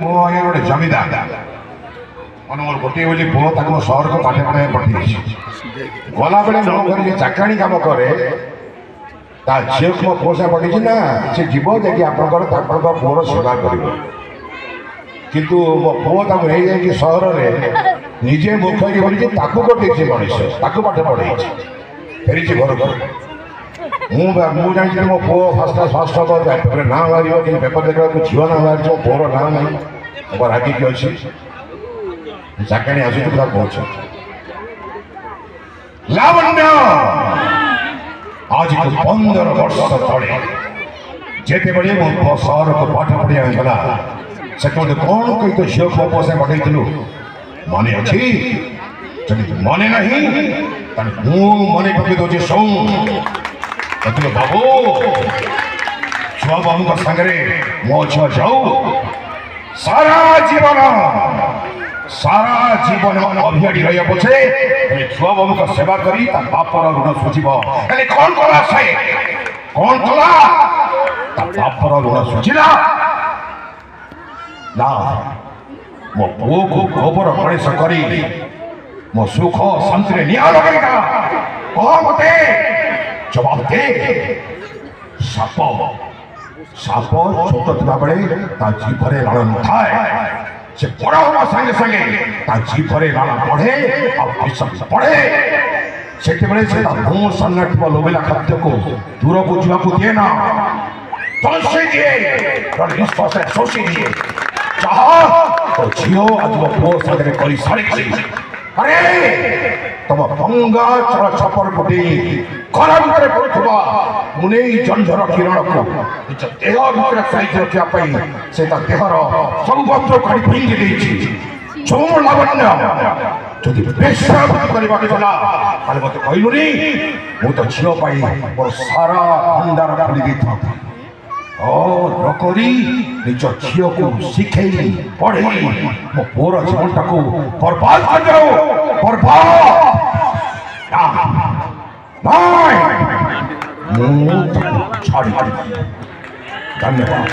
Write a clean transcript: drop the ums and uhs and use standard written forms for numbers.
मो आगे गोटे जमीदार मन मोर गोटे बोली पुओ ताको सहर को पाठे पाठे पठेई गला बेले मो घर चाकराणी काम करे ता झील को पोसा पठेई ना से जीव देखि आपनकर तापर पुओर सेवा करिवो किंतु मो पुओ ताको हे जाई सहर रे निजे मुख की बोली ताको पठेई मनुष्य ताको पाठे पढ़ेई फेरी घर घर मु जानी मो पुओ फर्स्ट क्लास फर्स्ट ना मार कि पेपर देखा झील ना मार पुओर ना ना रागी की अच्छी चाकराणी आसु पूरा पहुंच लावण्य आज को 15 वर्ष तले जेते बड़े मो सहर को पाठ पढ़िया गला से कौन कही तो झील को पैसा पठेलु मन अच्छी जब मन नहीं मन पकई दौर सौ बाबू छुआ बाबू सागरे मो छुआ जाऊ सारा जीवन अभियाड़ी रही पछे छुआ बाबू का सेवा करी बापर ऋण सुझीब कौन कला से कौन कला बापर ऋण सुझिला ना मो पुओ को गोबर गणेश करी मो सुख शांति निया लगेगा कह मते जवाब दे साप साप छोट था बेले जीभरे लाल न थाए से बड़ा होना संगे संगे जीभरे लाल बढ़े और विष बढ़े से मुँह सन्नाट लोभिला खाद्य को दूर को जीवा को दिए ना तलसी दिए निश्वास शोषी दिए चाह तो झीओ आज मो पुओ सागरे करी सारी अरे तम भंगा चल छपर फुटी खरा भितर पड़ुवा मुने जंझर किरण को निज देह भितर साइज रखा से देहर सब बंध काढ़ी फिंगी देछि झूम लावण्य जदि बेश्यावृत्ति करवा चला ताले मते कहलुनी मु तो झील पाई मोर सारा भंडार खोली देता नकरी निज झील को शिखई पढ़े मो पुओर जीवनटा को बर्बाद कर दो बर्बाद छाड़ी धन्यवाद।